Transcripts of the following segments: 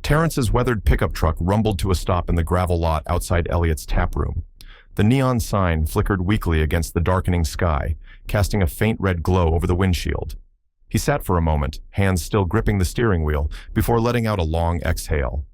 Terrence's weathered pickup truck rumbled to a stop in the gravel lot outside Elliot's tap room. The neon sign flickered weakly against the darkening sky, casting a faint red glow over the windshield. He sat for a moment, hands still gripping the steering wheel, before letting out a long exhale.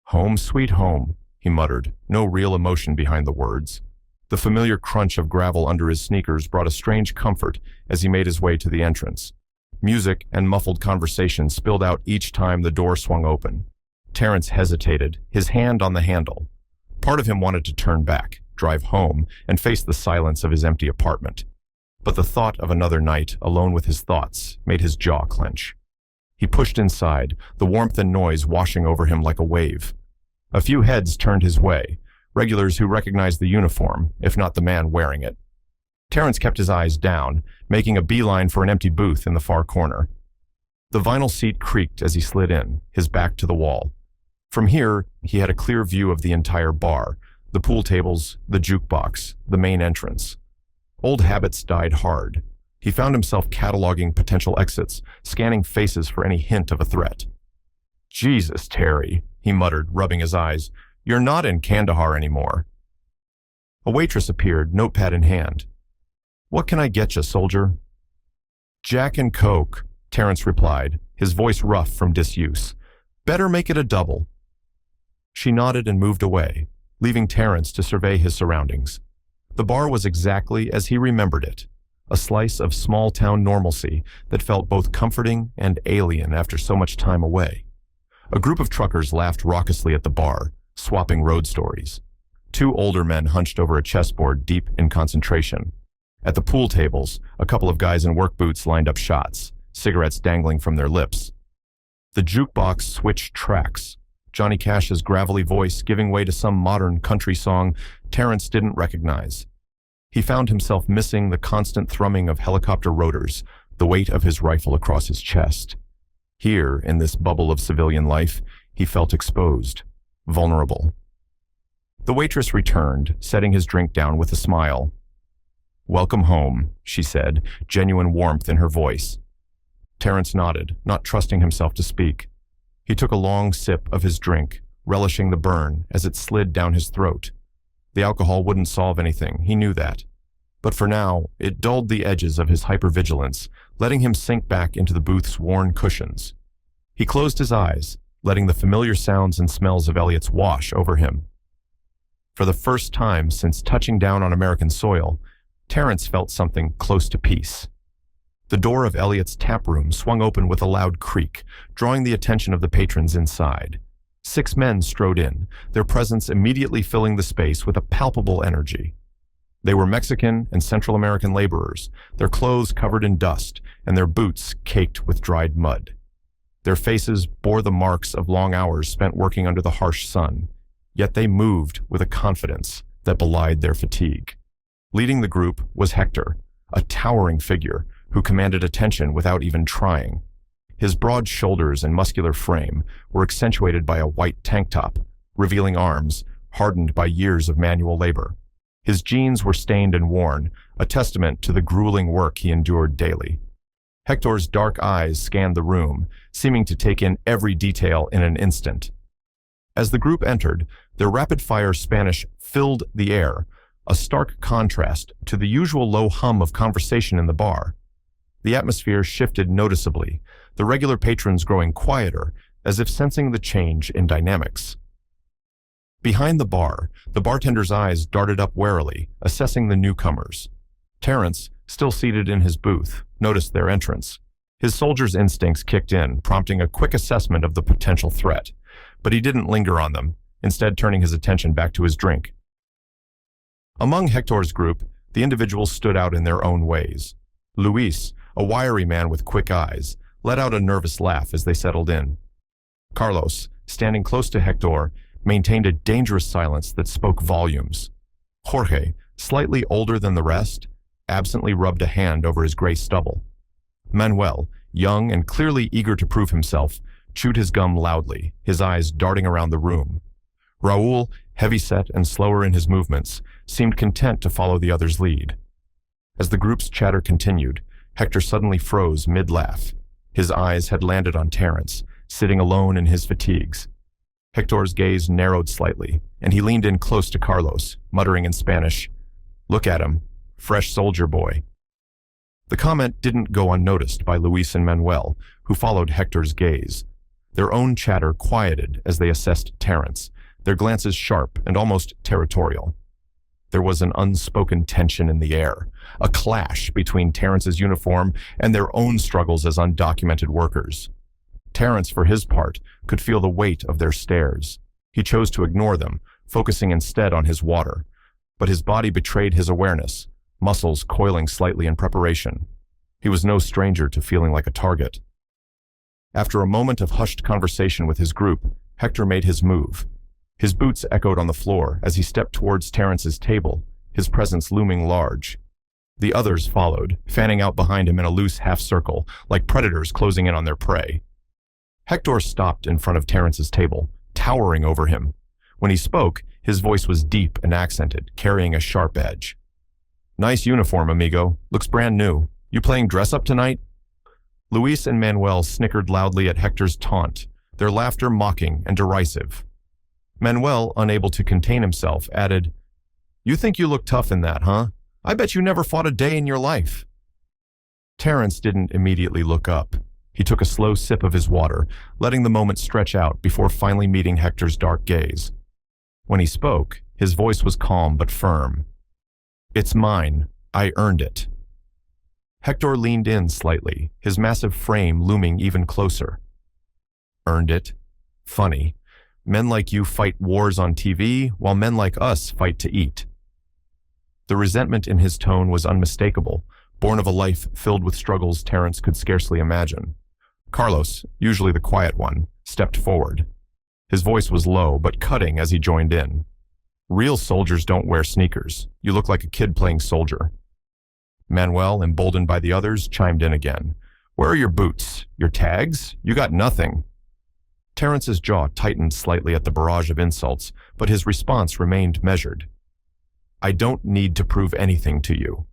"Home, sweet home," he muttered, no real emotion behind the words. The familiar crunch of gravel under his sneakers brought a strange comfort as he made his way to the entrance. Music and muffled conversation spilled out each time the door swung open. Terrence hesitated, his hand on the handle. Part of him wanted to turn back, drive home, and face the silence of his empty apartment. But the thought of another night alone with his thoughts made his jaw clench. He pushed inside, the warmth and noise washing over him like a wave. A few heads turned his way, regulars who recognized the uniform, if not the man wearing it. Terrence kept his eyes down, making a beeline for an empty booth in the far corner. The vinyl seat creaked as he slid in, his back to the wall. From here, he had a clear view of the entire bar, the pool tables, the jukebox, the main entrance. Old habits died hard. He found himself cataloging potential exits, scanning faces for any hint of a threat. "Jesus, Terry," he muttered, rubbing his eyes. "You're not in Kandahar anymore." A waitress appeared, notepad in hand. "What can I get you, soldier?" "Jack and Coke," Terrence replied, his voice rough from disuse. "Better make it a double." She nodded and moved away, leaving Terrence to survey his surroundings. The bar was exactly as he remembered it, a slice of small-town normalcy that felt both comforting and alien after so much time away. A group of truckers laughed raucously at the bar, swapping road stories. Two older men hunched over a chessboard deep in concentration. At the pool tables, a couple of guys in work boots lined up shots, cigarettes dangling from their lips. The jukebox switched tracks, Johnny Cash's gravelly voice giving way to some modern country song Terrence didn't recognize. He found himself missing the constant thrumming of helicopter rotors, the weight of his rifle across his chest. Here, in this bubble of civilian life, he felt exposed, vulnerable. The waitress returned, setting his drink down with a smile. "Welcome home," she said, genuine warmth in her voice. Terrence nodded, not trusting himself to speak. He took a long sip of his drink, relishing the burn as it slid down his throat. The alcohol wouldn't solve anything, he knew that. But for now, it dulled the edges of his hypervigilance, letting him sink back into the booth's worn cushions. He closed his eyes, letting the familiar sounds and smells of Elliot's wash over him. For the first time since touching down on American soil, Terrence felt something close to peace. The door of Elliot's tap room swung open with a loud creak, drawing the attention of the patrons inside. 6 men strode in, their presence immediately filling the space with a palpable energy. They were Mexican and Central American laborers, their clothes covered in dust and their boots caked with dried mud. Their faces bore the marks of long hours spent working under the harsh sun, yet they moved with a confidence that belied their fatigue. Leading the group was Hector, a towering figure who commanded attention without even trying. His broad shoulders and muscular frame were accentuated by a white tank top, revealing arms hardened by years of manual labor. His jeans were stained and worn, a testament to the grueling work he endured daily. Hector's dark eyes scanned the room, seeming to take in every detail in an instant. As the group entered, their rapid-fire Spanish filled the air, a stark contrast to the usual low hum of conversation in the bar. The atmosphere shifted noticeably, the regular patrons growing quieter, as if sensing the change in dynamics. Behind the bar, the bartender's eyes darted up warily, assessing the newcomers. Terrence, still seated in his booth, noticed their entrance. His soldier's instincts kicked in, prompting a quick assessment of the potential threat, but he didn't linger on them, instead turning his attention back to his drink. Among Hector's group, the individuals stood out in their own ways. Luis, a wiry man with quick eyes, let out a nervous laugh as they settled in. Carlos, standing close to Hector, maintained a dangerous silence that spoke volumes. Jorge, slightly older than the rest, absently rubbed a hand over his gray stubble. Manuel, young and clearly eager to prove himself, chewed his gum loudly, his eyes darting around the room. Raul, heavy-set and slower in his movements, seemed content to follow the other's lead. As the group's chatter continued, Hector suddenly froze mid-laugh. His eyes had landed on Terrence, sitting alone in his fatigues, Hector's gaze narrowed slightly, and he leaned in close to Carlos, muttering in Spanish, "Look at him, fresh soldier boy." The comment didn't go unnoticed by Luis and Manuel, who followed Hector's gaze. Their own chatter quieted as they assessed Terence, their glances sharp and almost territorial. There was an unspoken tension in the air, a clash between Terence's uniform and their own struggles as undocumented workers. Terence, for his part, could feel the weight of their stares. He chose to ignore them, focusing instead on his water. But his body betrayed his awareness, muscles coiling slightly in preparation. He was no stranger to feeling like a target. After a moment of hushed conversation with his group, Hector made his move. His boots echoed on the floor as he stepped towards Terence's table, his presence looming large. The others followed, fanning out behind him in a loose half-circle, like predators closing in on their prey. Hector stopped in front of Terence's table, towering over him. When he spoke, his voice was deep and accented, carrying a sharp edge. "Nice uniform, amigo. Looks brand new. You playing dress-up tonight?" Luis and Manuel snickered loudly at Hector's taunt, their laughter mocking and derisive. Manuel, unable to contain himself, added, "You think you look tough in that, huh? I bet you never fought a day in your life." Terence didn't immediately look up. He took a slow sip of his water, letting the moment stretch out before finally meeting Hector's dark gaze. When he spoke, his voice was calm but firm. "It's mine. I earned it." Hector leaned in slightly, his massive frame looming even closer. "Earned it? Funny. Men like you fight wars on TV, while men like us fight to eat." The resentment in his tone was unmistakable, born of a life filled with struggles Terence could scarcely imagine. Carlos, usually the quiet one, stepped forward. His voice was low but cutting as he joined in. "Real soldiers don't wear sneakers. You look like a kid playing soldier." Manuel, emboldened by the others, chimed in again. "Where are your boots? Your tags? You got nothing." Terence's jaw tightened slightly at the barrage of insults, but his response remained measured. "I don't need to prove anything to you."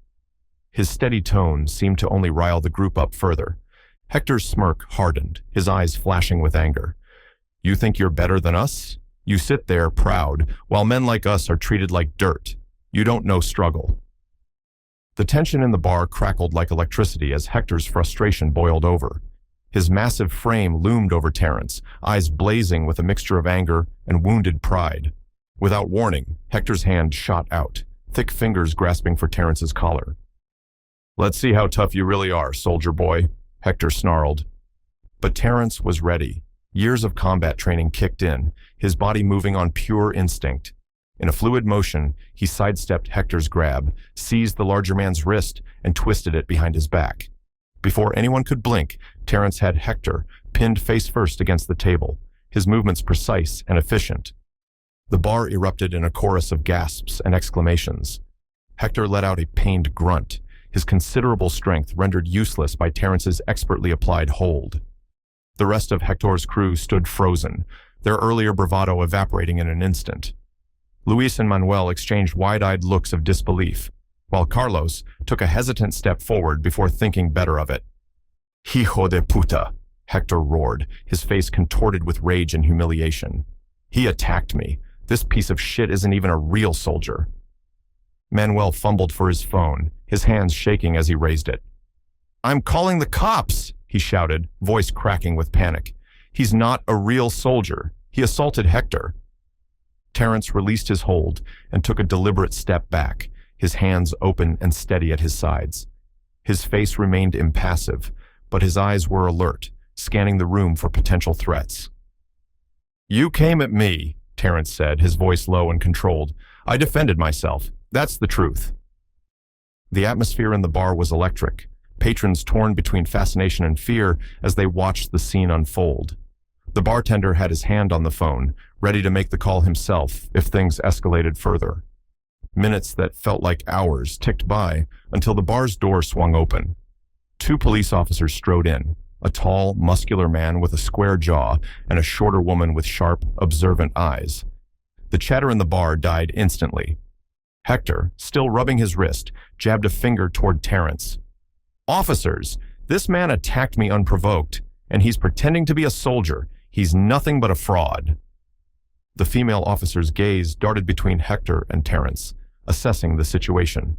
His steady tone seemed to only rile the group up further. Hector's smirk hardened, his eyes flashing with anger. "You think you're better than us? You sit there proud, while men like us are treated like dirt. You don't know struggle." The tension in the bar crackled like electricity as Hector's frustration boiled over. His massive frame loomed over Terence, eyes blazing with a mixture of anger and wounded pride. Without warning, Hector's hand shot out, thick fingers grasping for Terence's collar. "Let's see how tough you really are, soldier boy," Hector snarled. But Terence was ready. Years of combat training kicked in, his body moving on pure instinct. In a fluid motion, he sidestepped Hector's grab, seized the larger man's wrist, and twisted it behind his back. Before anyone could blink, Terence had Hector pinned face first against the table, his movements precise and efficient. The bar erupted in a chorus of gasps and exclamations. Hector let out a pained grunt, his considerable strength rendered useless by Terence's expertly applied hold. The rest of Hector's crew stood frozen, their earlier bravado evaporating in an instant. Luis and Manuel exchanged wide-eyed looks of disbelief, while Carlos took a hesitant step forward before thinking better of it. "Hijo de puta," Hector roared, his face contorted with rage and humiliation. "He attacked me. This piece of shit isn't even a real soldier." Manuel fumbled for his phone, his hands shaking as he raised it. "I'm calling the cops," he shouted, voice cracking with panic. "He's not a real soldier. He assaulted Hector." Terence released his hold and took a deliberate step back, his hands open and steady at his sides. His face remained impassive, but his eyes were alert, scanning the room for potential threats. "You came at me," Terence said, his voice low and controlled. "I defended myself. That's the truth." The atmosphere in the bar was electric, patrons torn between fascination and fear as they watched the scene unfold. The bartender had his hand on the phone, ready to make the call himself if things escalated further. Minutes that felt like hours ticked by until the bar's door swung open. Two police officers strode in, a tall, muscular man with a square jaw and a shorter woman with sharp, observant eyes. The chatter in the bar died instantly. Hector, still rubbing his wrist, jabbed a finger toward Terence. "Officers, this man attacked me unprovoked, and he's pretending to be a soldier. He's nothing but a fraud." The female officer's gaze darted between Hector and Terrence, assessing the situation.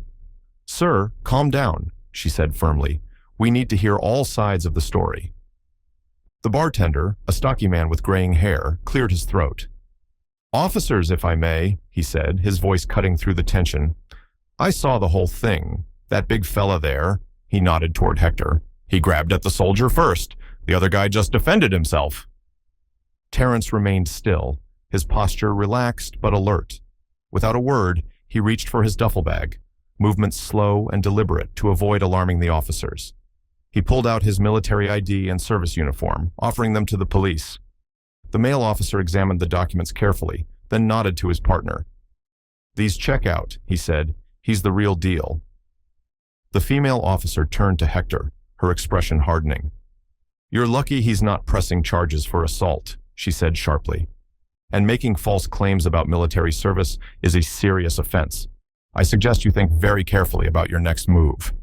"Sir, calm down," she said firmly. "We need to hear all sides of the story." The bartender, a stocky man with graying hair, cleared his throat. "Officers, if I may," he said, his voice cutting through the tension. "I saw the whole thing. That big fella there," he nodded toward Hector. "He grabbed at the soldier first. The other guy just defended himself." Terrence remained still, his posture relaxed but alert. Without a word, he reached for his duffel bag, movements slow and deliberate to avoid alarming the officers. He pulled out his military ID and service uniform, offering them to the police. The male officer examined the documents carefully, then nodded to his partner. "These check out," he said. "He's the real deal." The female officer turned to Hector, her expression hardening. "You're lucky he's not pressing charges for assault," she said sharply. "And making false claims about military service is a serious offense. I suggest you think very carefully about your next move."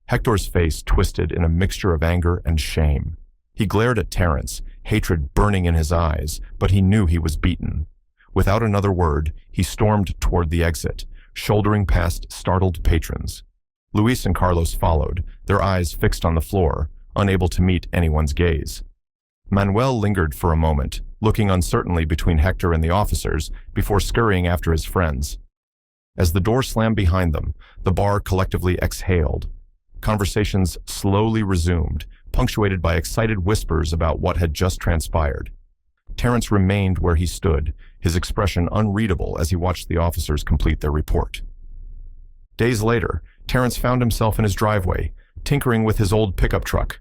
Hector's face twisted in a mixture of anger and shame. He glared at Terrence, hatred burning in his eyes, but he knew he was beaten. Without another word, he stormed toward the exit, shouldering past startled patrons. Luis and Carlos followed, their eyes fixed on the floor, unable to meet anyone's gaze. Manuel lingered for a moment, looking uncertainly between Hector and the officers before scurrying after his friends. As the door slammed behind them, the bar collectively exhaled. Conversations slowly resumed, punctuated by excited whispers about what had just transpired. Terrence remained where he stood, his expression unreadable as he watched the officers complete their report. Days later, Terrence found himself in his driveway, tinkering with his old pickup truck.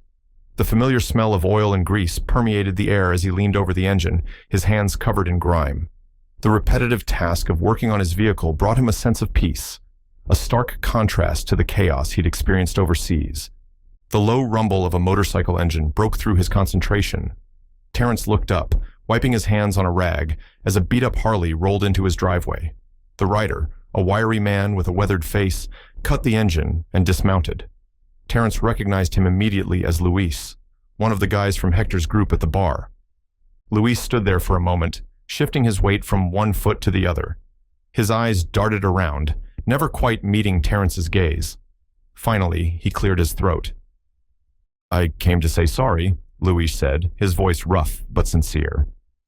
The familiar smell of oil and grease permeated the air as he leaned over the engine, his hands covered in grime. The repetitive task of working on his vehicle brought him a sense of peace, a stark contrast to the chaos he'd experienced overseas. The low rumble of a motorcycle engine broke through his concentration. Terrence looked up, wiping his hands on a rag, as a beat-up Harley rolled into his driveway. The rider, a wiry man with a weathered face, cut the engine and dismounted. Terrence recognized him immediately as Luis, one of the guys from Hector's group at the bar. Luis stood there for a moment, shifting his weight from one foot to the other. His eyes darted around, never quite meeting Terrence's gaze. Finally, he cleared his throat. "I came to say sorry," Luis said, his voice rough but sincere.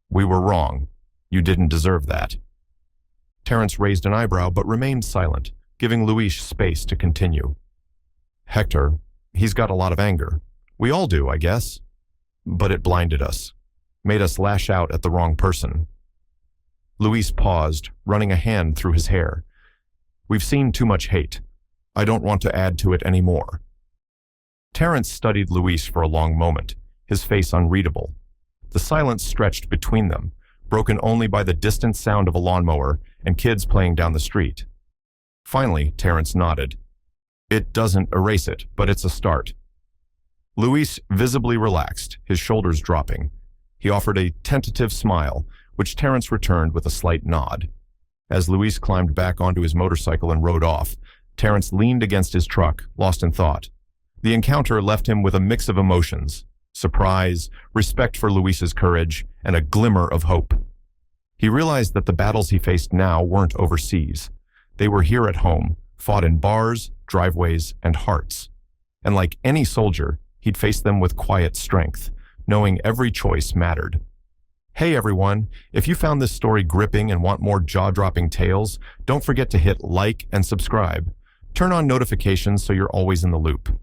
"We were wrong. You didn't deserve that." Terrence raised an eyebrow but remained silent, giving Luis space to continue. "Hector, he's got a lot of anger. We all do, I guess. But it blinded us, made us lash out at the wrong person." Luis paused, running a hand through his hair. "We've seen too much hate. I don't want to add to it anymore." Terrence studied Luis for a long moment, his face unreadable. The silence stretched between them, broken only by the distant sound of a lawnmower and kids playing down the street. Finally, Terrence nodded. "It doesn't erase it, but it's a start." Luis visibly relaxed, his shoulders dropping. He offered a tentative smile, which Terrence returned with a slight nod. As Luis climbed back onto his motorcycle and rode off, Terrence leaned against his truck, lost in thought. The encounter left him with a mix of emotions: surprise, respect for Luis's courage, and a glimmer of hope. He realized that the battles he faced now weren't overseas. They were here at home, fought in bars, driveways, and hearts. And like any soldier, he'd face them with quiet strength, knowing every choice mattered. Hey everyone, if you found this story gripping and want more jaw-dropping tales, don't forget to hit like and subscribe. Turn on notifications so you're always in the loop.